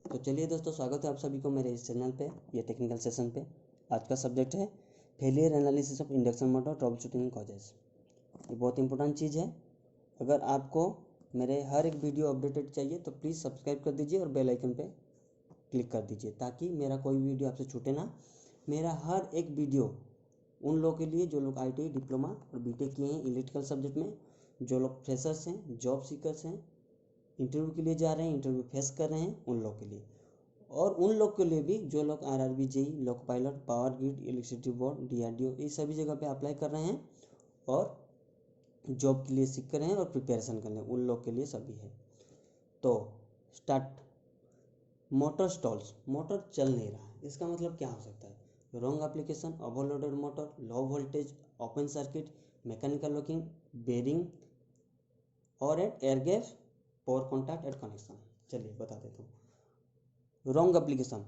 तो चलिए दोस्तों, स्वागत है आप सभी को मेरे इस चैनल पे, ये टेक्निकल सेशन पे। आज का सब्जेक्ट है failure analysis of induction motor trouble shooting causes. ये बहुत इंपॉर्टेंट चीज़ है। अगर आपको मेरे हर एक वीडियो अपडेटेड चाहिए तो प्लीज़ सब्सक्राइब कर दीजिए और बेल आइकन पे क्लिक कर दीजिए ताकि मेरा कोई वीडियो आपसे छूटे ना। मेरा हर एक वीडियो उन लोगों के लिए जो लोग ITI डिप्लोमा और BTech किए हैं इलेक्ट्रिकल सब्जेक्ट में, जो लोग फ्रेशर्स हैं, जॉब सीकर्स हैं, इंटरव्यू के लिए जा रहे हैं, इंटरव्यू फेस कर रहे हैं, उन लोग के लिए, और उन लोग के लिए भी जो लोग RRB JEE, loco pilot, power grid, electricity board, DRDO ये सभी जगह पे अप्लाई कर रहे हैं और जॉब के लिए सीख कर रहे हैं और प्रिपरेशन कर रहे हैं, उन लोग के लिए सभी है। तो स्टार्ट। मोटर स्टॉल्स, मोटर चल नहीं रहा, इसका मतलब क्या हो सकता है? Wrong application, overloaded motor, low voltage, open circuit, mechanical locking, bearing और at air gap, power contact at connection. चलिए बता देता हूँ। रॉन्ग एप्लीकेशन,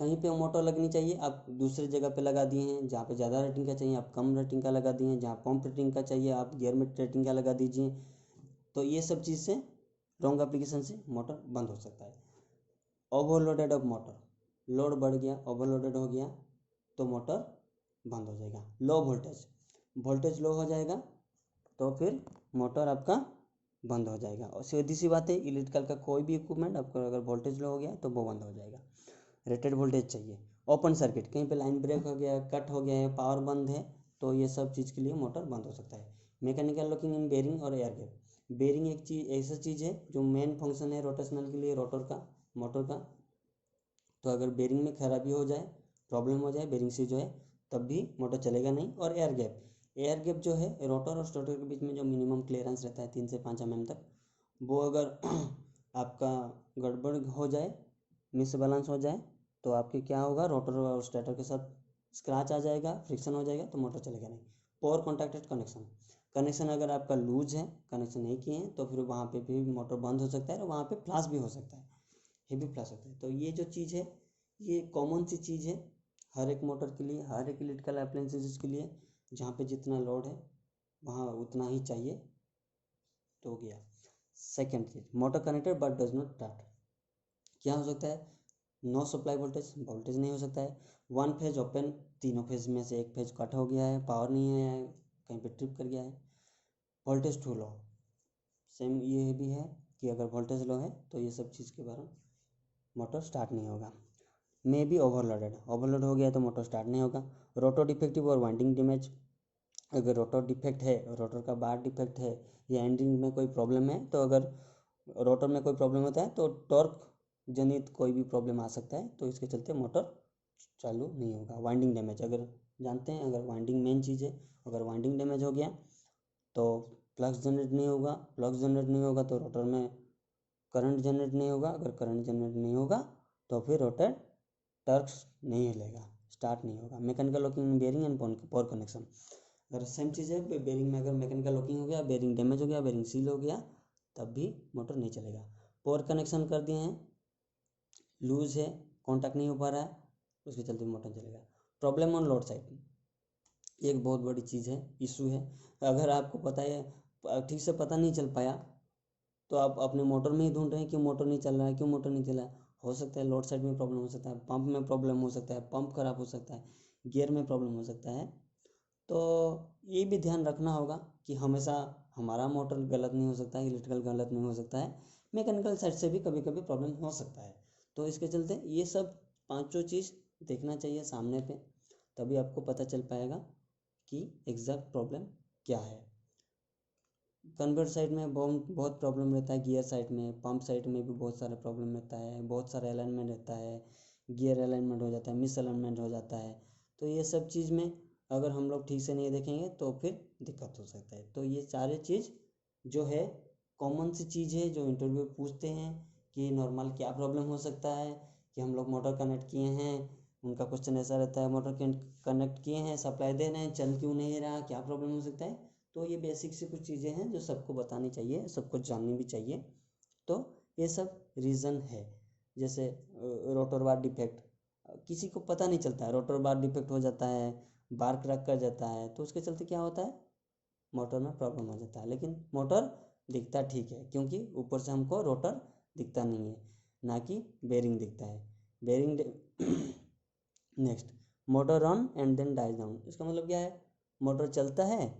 कहीं पे मोटर लगनी चाहिए आप दूसरी जगह पे लगा दिए हैं, जहाँ पे ज़्यादा रेटिंग का चाहिए आप कम रेटिंग का लगा दिए हैं, जहाँ पंप रेटिंग का चाहिए आप गियर में रेटिंग का लगा दीजिए। तो ये सब चीज़ से रॉन्ग एप्लीकेशन से मोटर बंद हो सकता है। ओवरलोडेड ऑफ मोटर, लोड बढ़ गया, ओवरलोडेड हो गया तो मोटर बंद हो जाएगा। लो वोल्टेज, वोल्टेज लो हो जाएगा तो फिर मोटर आपका बंद हो जाएगा। और सीधी सी बात है, इलेक्ट्रिकल का कोई भी इक्विपमेंट आपका अगर वोल्टेज लो हो गया तो वो बंद हो जाएगा। रेटेड वोल्टेज चाहिए। ओपन सर्किट, कहीं पे लाइन ब्रेक हो गया है, कट हो गया है, पावर बंद है, तो ये सब चीज़ के लिए मोटर बंद हो सकता है। मैकेनिकल लॉकिंग इन बेरिंग और एयर गैप, बेरिंग एक चीज़ ऐसा चीज़ है जो मेन फंक्शन है रोटेशनल के लिए रोटर का, मोटर का। तो अगर बेरिंग में खराबी हो जाए, प्रॉब्लम हो जाए बेरिंग से जो है, तब भी मोटर चलेगा नहीं। और एयर गैप, एयर गैप जो है रोटर और स्टेटर के बीच में जो मिनिमम क्लियरेंस रहता है 3 से 5 mm तक, वो अगर आपका गड़बड़ हो जाए, मिसबैलेंस हो जाए, तो आपके क्या होगा, रोटर और स्टेटर के साथ स्क्रैच आ जाएगा, फ्रिक्शन हो जाएगा, तो मोटर चलेगा नहीं। पावर कॉन्टैक्टेड कनेक्शन, कनेक्शन अगर आपका लूज है, कनेक्शन नहीं किए हैं, तो फिर वहाँ पे भी मोटर बंद हो सकता है और वहाँ पे फ्लैश भी हो सकता है, हेवी फ्लैश होता है। तो ये जो चीज़ है ये कॉमन सी चीज़ है हर एक मोटर के लिए, हर एक इलेक्ट्रिकल अप्लायंसेस के लिए। जहाँ पे जितना लोड है वहाँ उतना ही चाहिए, तो हो गया। सेकेंड चीज, motor connected but does not start, क्या हो सकता है? नो सप्लाई वोल्टेज, वोल्टेज नहीं हो सकता है। वन फेज ओपन, तीनों फेज में से एक फेज कट हो गया है, पावर नहीं है, कहीं पे ट्रिप कर गया है। वोल्टेज टू लो, सेम ये भी है कि अगर वोल्टेज लो है तो ये सब चीज़ के कारण मोटर स्टार्ट नहीं होगा। मे बी ओवरलोडेड, ओवरलोड हो गया तो मोटर स्टार्ट नहीं होगा। रोटर डिफेक्टिव और वाइंडिंग डैमेज, अगर रोटर डिफेक्ट है, रोटर का बार डिफेक्ट है या एंडिंग में कोई प्रॉब्लम है, तो अगर रोटर में कोई प्रॉब्लम होता है तो टॉर्क जनित कोई भी प्रॉब्लम आ सकता है, तो इसके चलते मोटर चालू नहीं होगा। वाइंडिंग डैमेज, अगर जानते हैं अगर वाइंडिंग मेन चीज़ है, अगर वाइंडिंग डैमेज हो गया तो फ्लक्स जनरेट नहीं होगा, फ्लक्स जनरेट नहीं होगा तो रोटर में करंट जनरेट नहीं होगा, अगर करंट जनरेट नहीं होगा तो फिर रोटर टर्क्स नहीं हिलेगा, स्टार्ट नहीं होगा। Mechanical locking bearing and power connection, अगर सेम चीज़ है, बेरिंग में अगर मैकेनिकल लॉकिंग हो गया, बेरिंग डैमेज हो गया, बेरिंग सील हो गया, तब भी मोटर नहीं चलेगा। पावर कनेक्शन कर दिए हैं, लूज है, कॉन्टैक्ट नहीं हो पा रहा है, उसके चलते मोटर चलेगा। प्रॉब्लम ऑन लोड साइड, एक बहुत बड़ी चीज़ है, इशू है। अगर आपको पता है, ठीक से पता नहीं चल पाया, तो आप अपने मोटर में ही ढूंढ रहे हैं क्यों मोटर नहीं चल रहा है, क्यों मोटर नहीं चल रहा है। हो सकता है लोड साइड में प्रॉब्लम हो सकता है, पंप में प्रॉब्लम हो सकता है, पंप खराब हो सकता है, गियर में प्रॉब्लम हो सकता है। तो ये भी ध्यान रखना होगा कि हमेशा हमारा मोटर गलत नहीं हो सकता है, इलेक्ट्रिकल गलत नहीं हो सकता है, मैकेनिकल साइड से भी कभी कभी प्रॉब्लम हो सकता है। तो इसके चलते ये सब पांचों चीज़ देखना चाहिए सामने पे, तभी आपको पता चल पाएगा कि एग्जैक्ट प्रॉब्लम क्या है। कन्वर्ट साइड में बहुत प्रॉब्लम रहता है, गियर साइड में, पंप साइड में भी बहुत सारा प्रॉब्लम रहता है, बहुत सारा अलाइनमेंट रहता है, गियर अलाइनमेंट हो जाता है, मिस अलाइनमेंट हो जाता है। तो ये सब चीज़ में अगर हम लोग ठीक से नहीं देखेंगे तो फिर दिक्कत हो सकता है। तो ये सारे चीज़ जो है कॉमन सी चीज़ है जो इंटरव्यू पूछते हैं कि नॉर्मल क्या प्रॉब्लम हो सकता है, कि हम लोग मोटर कनेक्ट किए हैं, उनका क्वेश्चन ऐसा रहता है, मोटर कनेक्ट किए हैं, सप्लाई दे रहे हैं, चल क्यों नहीं रहा, क्या प्रॉब्लम हो सकता है। तो ये बेसिक सी कुछ चीज़ें हैं जो सबको बतानी चाहिए, सबको जाननी भी चाहिए। तो ये सब रीज़न है। जैसे रोटर बार डिफेक्ट, किसी को पता नहीं चलता है, रोटर बार डिफेक्ट हो जाता है, बार क्रैक कर जाता है, तो उसके चलते क्या होता है, मोटर में प्रॉब्लम हो जाता है। लेकिन मोटर दिखता ठीक है क्योंकि ऊपर से हमको रोटर दिखता नहीं है। ना कि बेरिंग दिखता है। Bearing next, motor on and then dies down. इसका मतलब क्या है, मोटर चलता है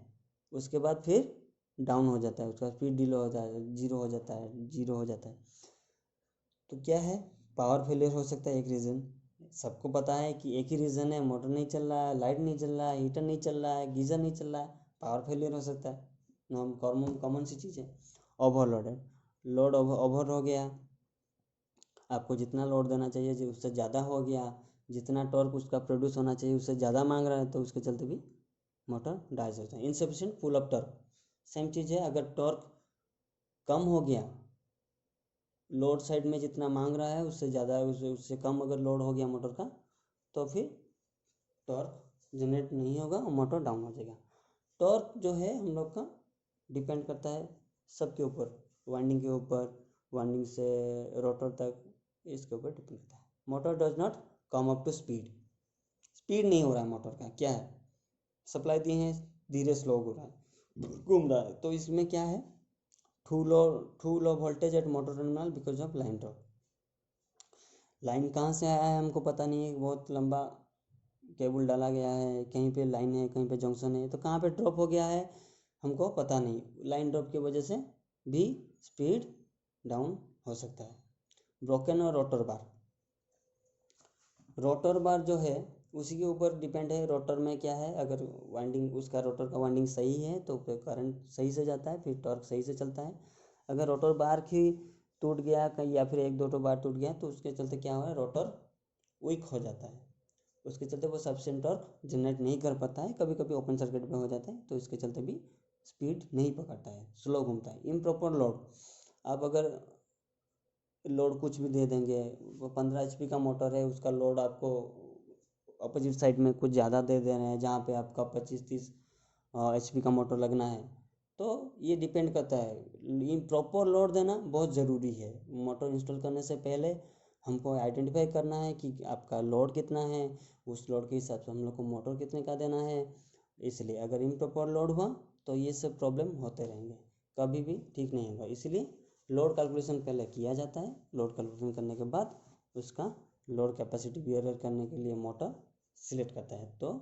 उसके बाद फिर डाउन हो जाता है, उसका स्पीड ढीला होता है, जीरो हो जाता है। तो क्या है, पावर फेलियर हो सकता है एक रीज़न। सबको पता है कि एक ही रीज़न है, मोटर नहीं चल रहा है, लाइट नहीं चल रहा है, हीटर नहीं चल रहा है, गीज़र नहीं चल रहा है, पावर फेलियर हो सकता है, कॉमन सी चीज़ है। ओवरलोडेड, लोड ओवर हो गया, आपको जितना लोड देना चाहिए उससे ज़्यादा हो गया, जितना टॉर्क उसका प्रोड्यूस होना चाहिए उससे ज़्यादा मांग रहा है, तो उसके चलते भी मोटर डाइज होता है। Insufficient pull up torque, same चीज़ है, अगर टॉर्क कम हो गया, लोड साइड में जितना मांग रहा है उससे ज़्यादा, उससे कम अगर लोड हो गया मोटर का, तो फिर टॉर्क जनरेट नहीं होगा और मोटर डाउन हो जाएगा। टॉर्क जो है हम लोग का डिपेंड करता है सबके ऊपर, वाइंडिंग के ऊपर, वाइंडिंग से रोटर तक, इसके ऊपर डिपेंड करता है। Motor does not come up to speed नहीं हो रहा है मोटर का, क्या है, सप्लाई दिए हैं, धीरे स्लो हो रहा है, घूम रहा है, तो इसमें क्या है, too low voltage at motor terminal because of line drop. Line कहाँ से आया है हमको पता नहीं है, बहुत लंबा केबल डाला गया है, कहीं पे लाइन है, कहीं पे जंक्शन है, तो कहाँ पे ड्रॉप हो गया है हमको पता नहीं। लाइन ड्रॉप की वजह से भी स्पीड डाउन हो सकता है। ब्रोकन और रोटर बार जो है उसी के ऊपर डिपेंड है। रोटर में क्या है, अगर वाइंडिंग उसका रोटर का वाइंडिंग सही है तो फिर करंट सही से जाता है, फिर टॉर्क सही से चलता है। अगर रोटर बार ही टूट गया कहीं या फिर एक दो बार टूट गया तो उसके चलते क्या हो, रोटर वीक हो जाता है, उसके चलते वो सफिशिएंट टॉर्क जनरेट नहीं कर पाता है, कभी कभी ओपन सर्किट में हो जाता है, तो इसके चलते भी स्पीड नहीं पकड़ता है, स्लो घूमता है। इम्प्रॉपर लोड, आप अगर लोड कुछ भी दे देंगे, वो 15 HP का मोटर है, उसका लोड आपको अपोजिट साइड में कुछ ज़्यादा दे रहे हैं जहाँ पे आपका 25-30 HP का मोटर लगना है, तो ये डिपेंड करता है। प्रॉपर लोड देना बहुत ज़रूरी है। मोटर इंस्टॉल करने से पहले हमको आइडेंटिफाई करना है कि आपका लोड कितना है, उस लोड के हिसाब से हम लोग को मोटर कितने का देना है। इसलिए अगर इम्प्रॉपर लोड हुआ तो ये सब प्रॉब्लम होते रहेंगे, कभी भी ठीक नहीं होगा। इसलिए लोड कैलकुलेशन पहले किया जाता है, लोड कैलकुलेशन करने के बाद उसका लोड कैपेसिटी बियर करने के लिए मोटर सिलेक्ट करता है। तो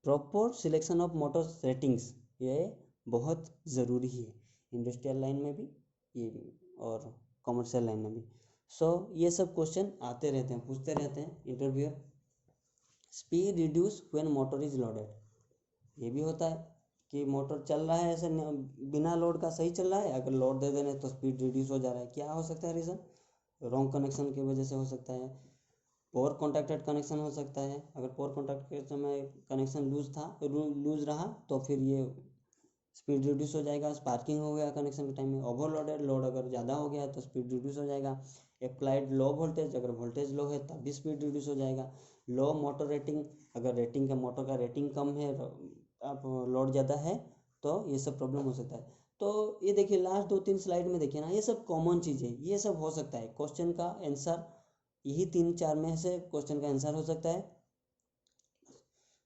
proper selection of motor settings ये बहुत ज़रूरी है, इंडस्ट्रियल लाइन में भी ये और कॉमर्शियल लाइन में भी। ये सब क्वेश्चन आते रहते हैं, पूछते रहते हैं interviewer. Speed reduce when motor is loaded, ये भी होता है कि मोटर चल रहा है ऐसे बिना लोड का सही चल रहा है, अगर लोड दे देने तो स्पीड रिड्यूस हो जा रहा है। क्या हो सकता है रीज़न, रॉन्ग कनेक्शन की वजह से हो सकता है, पोर कॉन्टैक्टेड कनेक्शन हो सकता है। अगर पोर कॉन्टैक्ट के समय कनेक्शन लूज रहा तो फिर ये स्पीड रिड्यूस हो जाएगा, स्पार्किंग हो गया कनेक्शन के टाइम में। ओवरलोडेड, लोड अगर ज़्यादा हो गया तो स्पीड रिड्यूस हो जाएगा। अप्लाइड लो वोल्टेज, अगर वोल्टेज लो है तब भी स्पीड रिड्यूस हो जाएगा। लो मोटर रेटिंग, अगर रेटिंग का मोटर का रेटिंग कम है, आप लोड ज़्यादा है, तो ये सब प्रॉब्लम हो सकता है। तो ये देखिए लास्ट 2-3 स्लाइड में देखिए ना, ये सब कॉमन चीज़ है, ये सब हो सकता है। क्वेश्चन का आंसर यही 3-4 में से क्वेश्चन का आंसर हो सकता है।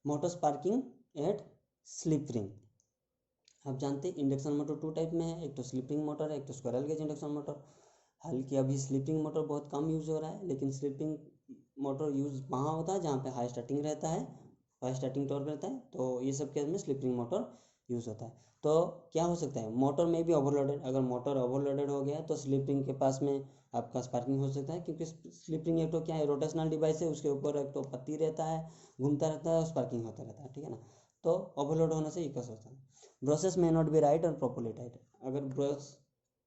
Motor sparking at slip ring, आप जानते हैं इंडक्शन मोटर 2 टाइप में है, एक तो स्लिपिंग मोटर है, एक तो स्क्विरल केज इंडक्शन मोटर। हालांकि अभी स्लिपिंग मोटर बहुत कम यूज़ हो रहा है, लेकिन स्लिपिंग मोटर यूज़ वहाँ होता है जहाँ पे हाई स्टार्टिंग रहता है, हाई स्टार्टिंग टॉर्क रहता है, तो ये सब केस में स्लिपिंग मोटर यूज़ होता है। तो क्या हो सकता है, मोटर में भी ओवरलोडेड, अगर मोटर ओवरलोडेड हो गया तो स्लिपिंग के पास में आपका स्पार्किंग हो सकता है, क्योंकि स्लिपिंग एक तो क्या है, रोटेशनल डिवाइस है, उसके ऊपर एक तो पत्ती रहता है, घूमता रहता है और स्पार्किंग होता रहता है, ठीक है ना। तो ओवरलोड होने से ये कर सकता है। ब्रशेस में नॉट बी राइट और प्रॉपरली टाइट, अगर ब्रश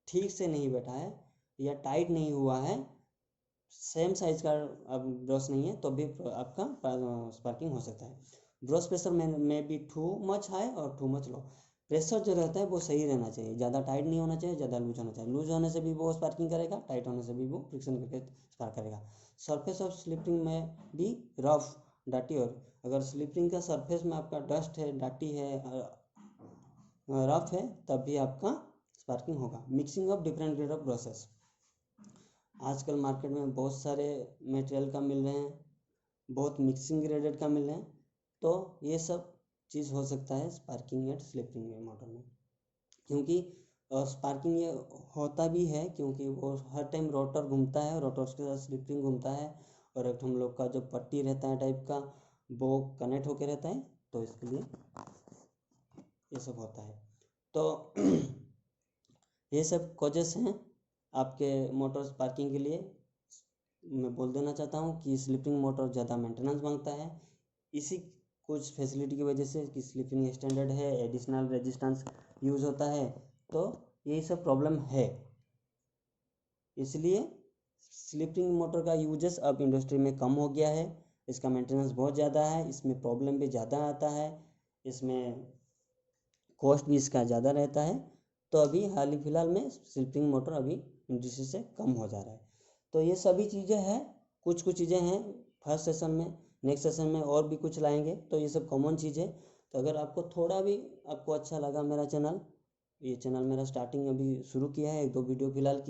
ठीक से नहीं बैठा है या टाइट नहीं हुआ है, सेम साइज का अब ब्रश नहीं है तो भी आपका स्पार्किंग हो सकता है। ब्रश प्रेशर में भी टू मच हाई और टू मच लो, प्रेशर जो रहता है वो सही रहना चाहिए, ज़्यादा टाइट नहीं होना चाहिए, ज़्यादा लूज होना चाहिए। लूज होने से भी वो स्पार्किंग करेगा, टाइट होने से भी वो फ्रिक्शन करके स्पार्क करेगा। सरफेस ऑफ स्लिपिंग में भी रफ डाटी, और अगर स्लिपिंग का सरफेस में आपका डस्ट है, डाटी है, रफ है, तब भी आपका स्पार्किंग होगा। Mixing of different grade of brushes, आजकल मार्केट में बहुत सारे मटेरियल का मिल रहे हैं, बहुत मिक्सिंग ग्रेडेड का मिल रहे हैं, तो ये सब चीज़ हो सकता है स्पार्किंग एट स्लिपिंग मोटर में, क्योंकि और स्पार्किंग ये होता भी है क्योंकि वो हर टाइम रोटर घूमता है, रोटर्स के साथ स्लिप रिंग घूमता है, और एक हम लोग का जो पट्टी रहता है टाइप का वो कनेक्ट होके रहता है, तो इसके लिए ये सब होता है। तो ये सब कॉजेस हैं आपके मोटर स्पार्किंग के लिए। मैं बोल देना चाहता हूँ कि स्लिपिंग मोटर ज़्यादा मेंटेनेंस मांगता है, इसी कुछ फैसिलिटी की वजह से कि स्लिपिंग स्टैंडर्ड है, एडिशनल रेजिस्टेंस यूज़ होता है, तो यही सब प्रॉब्लम है। इसलिए स्लिपिंग मोटर का यूजेस अब इंडस्ट्री में कम हो गया है, इसका मेंटेनेंस बहुत ज़्यादा है, इसमें प्रॉब्लम भी ज़्यादा आता है, इसमें कॉस्ट भी इसका ज़्यादा रहता है। तो अभी हाल ही फिलहाल में स्लिपिंग मोटर अभी इंडस्ट्री से कम हो जा रहा है। तो ये सभी चीज़ें हैं, कुछ कुछ चीज़ें हैं फर्स्ट सेशन में, नेक्स्ट सेशन में और भी कुछ लाएंगे, तो ये सब कॉमन चीज़ है। तो अगर आपको थोड़ा भी आपको अच्छा लगा मेरा चैनल, ये चैनल मेरा स्टार्टिंग अभी शुरू किया है, 1-2 वीडियो फिलहाल